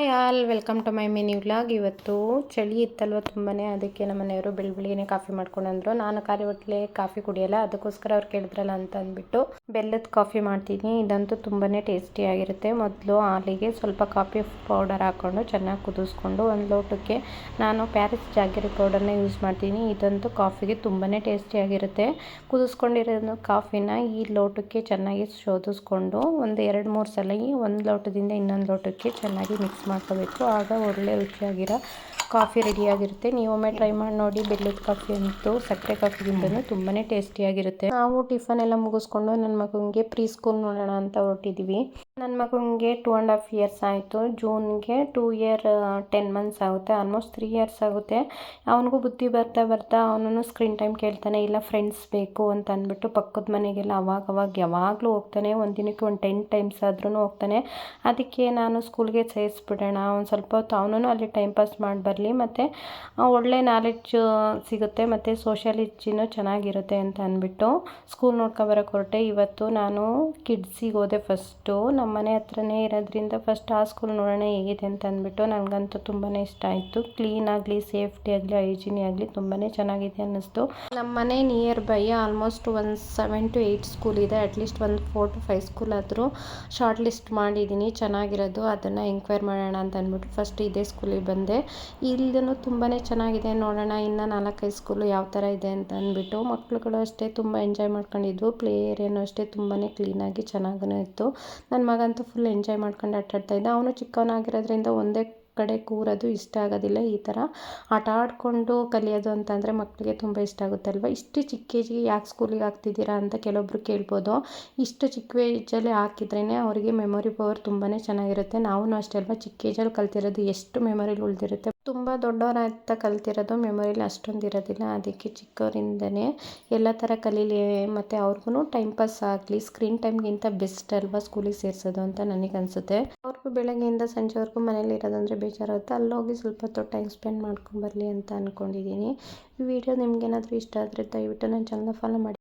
Hi all, welcome to my mini vlog. ಇವತ್ತು ಚಳಿ ಇತ್ತಲ್ವ ತುಂಬಾ, ಅದಕ್ಕೆ ನಮ್ಮ ಮನೆಯವರು ಬೆಳಗ್ಗೆ ಕಾಫಿ ಮಾಡ್ಕೊಂಡ್ರು. ನಾನು ಖಾಲಿ ಹೊಟ್ಟೆಲೆ ಕಾಫಿ ಕುಡಿಯಲ್ಲ, ಅದಕ್ಕೋಸ್ಕರ ಅವ್ರು ಕೇಳಿದ್ರಲ್ಲ ಅಂತ ಅಂದ್ಬಿಟ್ಟು ಬೆಲ್ಲದ ಕಾಫಿ ಮಾಡ್ತೀನಿ. ಇದಂತೂ ತುಂಬಾ ಟೇಸ್ಟಿಯಾಗಿರುತ್ತೆ. ಮೊದಲು ಹಾಲಿಗೆ ಸ್ವಲ್ಪ ಕಾಫಿ ಪೌಡರ್ ಹಾಕ್ಕೊಂಡು ಚೆನ್ನಾಗಿ ಕುದಿಸ್ಕೊಂಡು ಒಂದು ಲೋಟಕ್ಕೆ ನಾನು ಪ್ಯಾರಿಸ್ ಜಾಗರಿ ಪೌಡರ್ನ ಯೂಸ್ ಮಾಡ್ತೀನಿ. ಇದಂತೂ ಕಾಫಿಗೆ ತುಂಬಾ ಟೇಸ್ಟಿಯಾಗಿರುತ್ತೆ. ಕುದಿಸ್ಕೊಂಡಿರೋ ಕಾಫಿನ ಈ ಲೋಟಕ್ಕೆ ಚೆನ್ನಾಗಿ ಶೋಧಿಸ್ಕೊಂಡು ಒಂದು 2-3 ಸಲ ಒಂದು ಲೋಟದಿಂದ ಇನ್ನೊಂದು ಲೋಟಕ್ಕೆ ಚೆನ್ನಾಗಿ ಮಿಕ್ಸ್ ಮಾಡ್ಕೋಬೇಕು. ಆಗ ಒಳ್ಳೆ ರುಚಿಯಾಗಿರೋ ಕಾಫಿ ರೆಡಿಯಾಗಿರುತ್ತೆ. ನೀವು ಒಮ್ಮೆ ಟ್ರೈ ಮಾಡಿ ನೋಡಿ. ಬೆಲ್ಲದ ಕಾಫಿ ಅಂತೂ ಸಕ್ಕರೆ ಕಾಫಿಗಿಂತಲೂ ತುಂಬಾ ಟೇಸ್ಟಿಯಾಗಿರುತ್ತೆ. ನಾವು ಟಿಫನ್ ಎಲ್ಲ ಮುಗಿಸ್ಕೊಂಡು ನನ್ನ ಮಗನಿಗೆ ಪ್ರೀ ಸ್ಕೂಲ್ ನೋಡೋಣ ಅಂತ ಹೊರಟಿದ್ದೀವಿ. ನನ್ನ ಮಗನಿಗೆ 2.5 years ಆಯಿತು. ಜೂನ್ಗೆ 2 year 10 months ಆಗುತ್ತೆ. ಆಲ್ಮೋಸ್ಟ್ 3 years ಆಗುತ್ತೆ. ಅವನಿಗೂ ಬುದ್ಧಿ ಬರ್ತಾ ಬರ್ತಾ ಅವನು ಸ್ಕ್ರೀನ್ ಟೈಮ್ ಕೇಳ್ತಾನೆ. ಇಲ್ಲ ಫ್ರೆಂಡ್ಸ್ ಬೇಕು ಅಂತ ಅಂದ್ಬಿಟ್ಟು ಪಕ್ಕದ ಮನೆಗೆಲ್ಲ ಅವಾಗ ಯಾವಾಗಲೂ ಹೋಗ್ತಾನೆ. ಒಂದು ದಿನಕ್ಕೆ ಒಂದು 10 times ಆದ್ರೂ ಹೋಗ್ತಾನೆ. ಅದಕ್ಕೆ ನಾನು ಸ್ಕೂಲ್ಗೆ ಸೇರಿಸ್ಬಿಡೋಣ, ಒಂದು ಸ್ವಲ್ಪ ಹೊತ್ತು ಅವನು ಅಲ್ಲಿ ಟೈಮ್ ಪಾಸ್ ಮಾಡಿ ಬರಲಿ, ಮತ್ತು ಒಳ್ಳೆ ನಾಲೆಡ್ಜ್ ಸಿಗುತ್ತೆ, ಮತ್ತು ಸೋಷಿಯಾಲಜಿನೂ ಚೆನ್ನಾಗಿರುತ್ತೆ ಅಂತ ಅಂದ್ಬಿಟ್ಟು ಸ್ಕೂಲ್ ನೋಡ್ಕೊಬರೋಕೆ ಹೊರಟೆ. ಇವತ್ತು ನಾನು ಕಿಡ್ಸಿಗೆ ಹೋದೆ ಫಸ್ಟು. ನಮ್ಮ ಮನೆ ಹತ್ರನೇ ಇರೋದ್ರಿಂದ ಫಸ್ಟ್ ಆ ಸ್ಕೂಲ್ ನೋಡೋಣ ಹೇಗಿದೆ ಅಂತ ಅಂದ್ಬಿಟ್ಟು. ನನಗಂತೂ ತುಂಬಾ ಇಷ್ಟ ಆಯಿತು. ಕ್ಲೀನ್ ಆಗಲಿ, ಸೇಫ್ಟಿ ಆಗಲಿ, ಹೈಜಿನಿ ಆಗಲಿ ತುಂಬಾ ಚೆನ್ನಾಗಿದೆ ಅನ್ನಿಸ್ತು. ನಮ್ಮ ಮನೆ ನಿಯರ್ ಬೈ ಆಲ್ಮೋಸ್ಟ್ ಒಂದು 7 to 8 ಸ್ಕೂಲ್ ಇದೆ. ಅಟ್ಲೀಸ್ಟ್ ಒಂದು 4 to 5 ಸ್ಕೂಲ್ ಆದರೂ ಶಾರ್ಟ್ ಲಿಸ್ಟ್ ಮಾಡಿದ್ದೀನಿ ಚೆನ್ನಾಗಿರೋದು. ಅದನ್ನು ಎಂಕ್ವೈರ್ ಮಾಡೋಣ ಅಂತ ಅಂದ್ಬಿಟ್ಟು ಫಸ್ಟ್ ಇದೇ ಸ್ಕೂಲಿಗೆ ಬಂದೆ. ಇಲ್ಲೂ ತುಂಬಾ ಚೆನ್ನಾಗಿದೆ. ನೋಡೋಣ ಇನ್ನು 4-5 ಸ್ಕೂಲು ಯಾವ ಥರ ಇದೆ ಅಂತ ಅಂದ್ಬಿಟ್ಟು. ಮಕ್ಕಳುಗಳು ಅಷ್ಟೇ ತುಂಬ ಎಂಜಾಯ್ ಮಾಡ್ಕೊಂಡಿದ್ವು. ಪ್ಲೇ ಏರಿಯಾನೂ ಅಷ್ಟೇ ತುಂಬಾ ಕ್ಲೀನಾಗಿ ಚೆನ್ನಾಗೂ ಇತ್ತು. ನನ್ನ ಮಗಂತೂ ಫುಲ್ ಎಂಜಾಯ್ ಮಾಡ್ಕೊಂಡು ಆಟಾಡ್ತಾ ಇದ್ದ. ಅವನು ಚಿಕ್ಕವನಾಗಿರೋದ್ರಿಂದ ಒಂದೇ ಕಡೆ ಕೂರೋದು ಇಷ್ಟ ಆಗೋದಿಲ್ಲ. ಈ ಥರ ಆಟ ಆಡಿಕೊಂಡು ಕಲಿಯೋದು ಅಂತಂದರೆ ಮಕ್ಕಳಿಗೆ ತುಂಬ ಇಷ್ಟ ಆಗುತ್ತಲ್ವ. ಇಷ್ಟು ಚಿಕ್ಕ ಏಜಿಗೆ ಯಾಕೆ ಸ್ಕೂಲಿಗೆ ಹಾಕ್ತಿದ್ದೀರಾ ಅಂತ ಕೆಲವೊಬ್ರು ಕೇಳ್ಬೋದು. ಇಷ್ಟು ಚಿಕ್ಕ ಏಜಲ್ಲಿ ಹಾಕಿದ್ರೇ ಅವರಿಗೆ ಮೆಮೊರಿ ಪವರ್ ತುಂಬಾ ಚೆನ್ನಾಗಿರುತ್ತೆ. ನಾವು ಅಷ್ಟೇ ಅಲ್ವಾ, ಚಿಕ್ಕ ಏಜಲ್ಲಿ ಕಲ್ತಿರೋದು ಎಷ್ಟು ಮೆಮೊರಿಲಿ ಉಳಿದಿರುತ್ತೆ. ತುಂಬ ದೊಡ್ಡವರಾಗ್ತಾ ಕಲ್ತಿರೋದು ಮೆಮೊರಿಲಿ ಅಷ್ಟೊಂದು ಇರೋದಿಲ್ಲ. ಅದಕ್ಕೆ ಚಿಕ್ಕವರಿಂದನೇ ಎಲ್ಲ ಥರ ಕಲೀಲಿ, ಮತ್ತು ಅವ್ರಿಗೂ ಟೈಮ್ ಪಾಸ್ ಆಗಲಿ. ಸ್ಕ್ರೀನ್ ಟೈಮ್ಗಿಂತ ಬೆಸ್ಟ್ ಅಲ್ವಾ ಸ್ಕೂಲಿಗೆ ಸೇರಿಸೋದು ಅಂತ ನನಗೆ ಅನಿಸುತ್ತೆ. ಅವ್ರಿಗೂ ಬೆಳಗ್ಗೆಯಿಂದ ಸಂಜೆವರೆಗೂ ಮನೇಲಿ ಇರೋದಂದರೆ ಬೇಜಾರಾಗುತ್ತೆ. ಅಲ್ಲೋಗಿ ಸ್ವಲ್ಪ ಹೊತ್ತು ಟೈಮ್ ಸ್ಪೆಂಡ್ ಮಾಡ್ಕೊಂಬರಲಿ ಅಂತ ಅಂದ್ಕೊಂಡಿದ್ದೀನಿ. ಈ ವಿಡಿಯೋ ನಿಮ್ಗೇನಾದರೂ ಇಷ್ಟ ಆದರೆ ದಯವಿಟ್ಟು ನನ್ನ ಚಾನಲ್ನ ಫಾಲೋ ಮಾಡಿ.